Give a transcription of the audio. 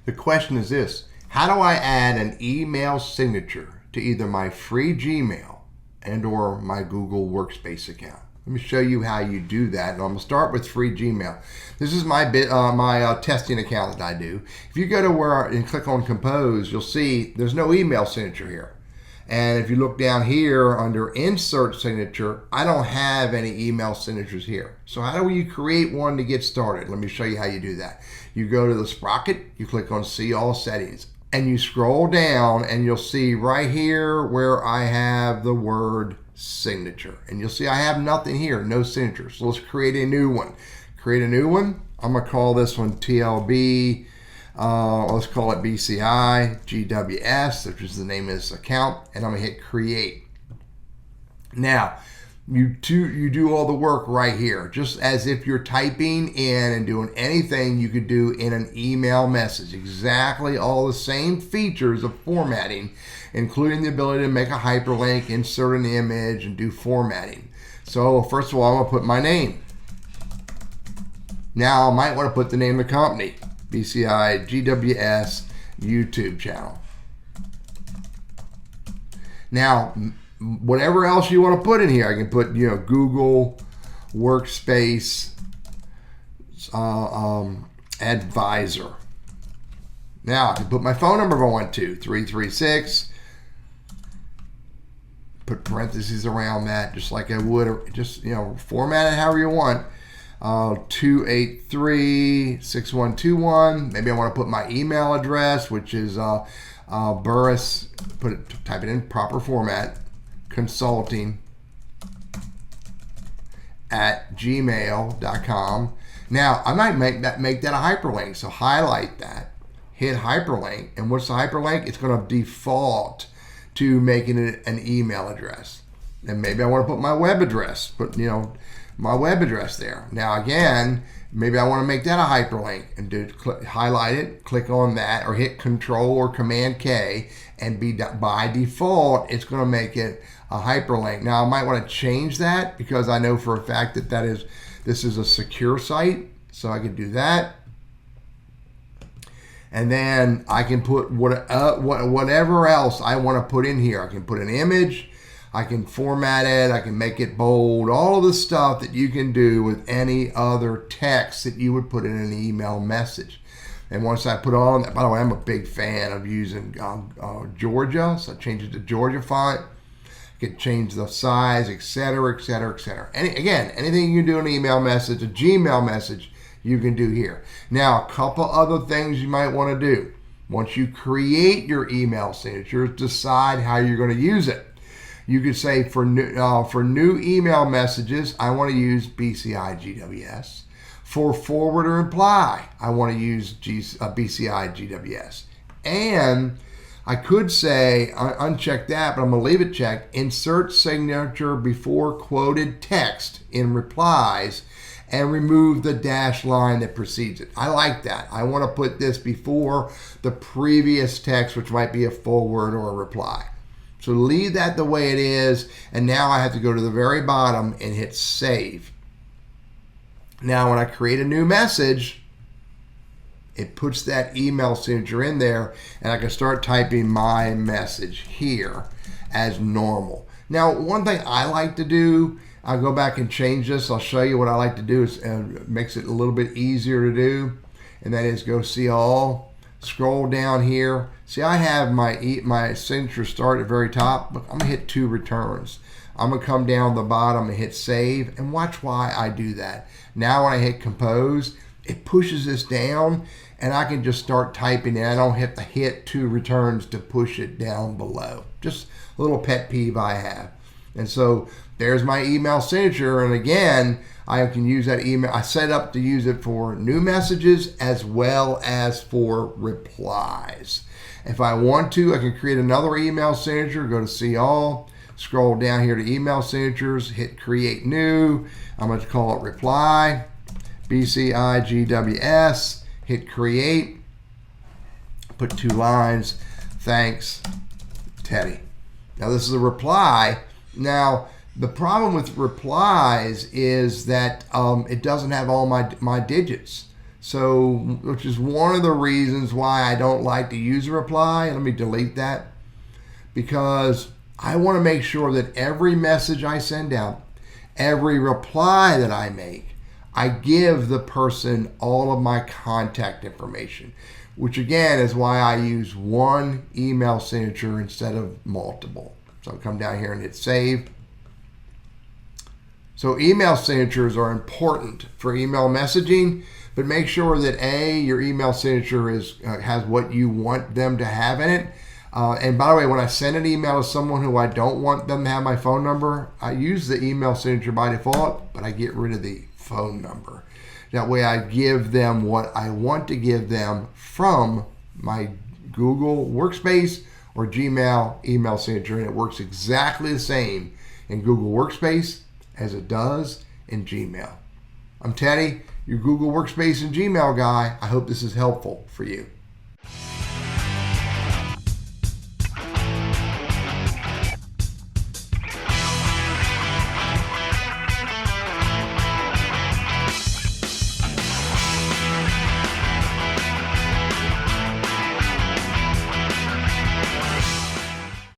The question is this: how do I add an email signature to either my free Gmail and or my Google Workspace account? Let me show you how you do that. And I'm going to start with free Gmail. This is my testing account that I do. If you go to where and click on Compose, you'll see there's no email signature here. And if you look down here under Insert Signature, I don't have any email signatures here. So how do you create one to get started? Let me show you how you do that. You go to the sprocket, you click on See All Settings, and you scroll down and you'll see right here where I have the word signature. And you'll see I have nothing here, no signature. So let's create a new one. Create a new one. I'm going to call this one TLB. Let's call it BCI GWS, which is the name of this account, and I'm going to hit create. Now, you do all the work right here, just as if you're typing in and doing anything you could do in an email message. Exactly all the same features of formatting, including the ability to make a hyperlink, insert an image, and do formatting. So first of all, I'm going to put my name. Now I might want to put the name of the company, BCI GWS YouTube channel. Now, whatever else you want to put in here, I can put, Google Workspace Advisor. Now I can put my phone number if I want to, 336. Put parentheses around that, just like I would, just format it however you want. 283-6121. Maybe I want to put my email address, which is Burris. Type it in proper format. Consulting @gmail.com. Now I might make that a hyperlink. So highlight that, hit hyperlink, and what's the hyperlink? It's going to default to making it an email address. And maybe I want to put my web address. My web address there. Now again, maybe I want to make that a hyperlink and highlight it, click on that, or hit Control or Command K, and by default, it's going to make it a hyperlink. Now I might want to change that because I know for a fact that this is a secure site, so I can do that. And then I can put whatever else I want to put in here. I can put an image. I can format it, I can make it bold, all of the stuff that you can do with any other text that you would put in an email message. And once I put on that, by the way, I'm a big fan of using Georgia, so I change it to Georgia font. I can change the size, etc., etc., etc. Again, anything you can do in an email message, a Gmail message, you can do here. Now, a couple other things you might want to do. Once you create your email signature, decide how you're going to use it. You could say for new email messages, I want to use BCI GWS. For forward or reply, I want to use BCI GWS. And I could say, uncheck that, but I'm going to leave it checked. Insert signature before quoted text in replies and remove the dash line that precedes it. I like that. I want to put this before the previous text, which might be a forward or a reply. So leave that the way it is, and now I have to go to the very bottom and hit save. Now when I create a new message, it puts that email signature in there, and I can start typing my message here as normal. Now one thing I like to do, I'll go back and change this. I'll show you what I like to do. It makes it a little bit easier to do, and that is go see all. Scroll down here. See, I have my signature start at the very top, but I'm going to hit 2 returns. I'm going to come down the bottom and hit save, and watch why I do that. Now when I hit compose, it pushes this down, and I can just start typing it. I don't have to hit 2 returns to push it down below. Just a little pet peeve I have. And so there's my email signature, and again, I can use that email. I set up to use it for new messages as well as for replies. If I want to, I can create another email signature, go to see all, scroll down here to email signatures, hit create new. I'm going to call it reply, BCI GWS, hit create, put 2 lines, thanks, Teddy. Now this is a reply. Now, the problem with replies is that it doesn't have all my digits. So, which is one of the reasons why I don't like to use a reply. Let me delete that, because I want to make sure that every message I send out, every reply that I make, I give the person all of my contact information, which again is why I use one email signature instead of multiple. So I'll come down here and hit save. So email signatures are important for email messaging, but make sure that your email signature has what you want them to have in it. And by the way, when I send an email to someone who I don't want them to have my phone number, I use the email signature by default, but I get rid of the phone number. That way I give them what I want to give them from my Google Workspace or Gmail email signature, and it works exactly the same in Google Workspace as it does in Gmail. I'm Teddy, your Google Workspace and Gmail guy. I hope this is helpful for you.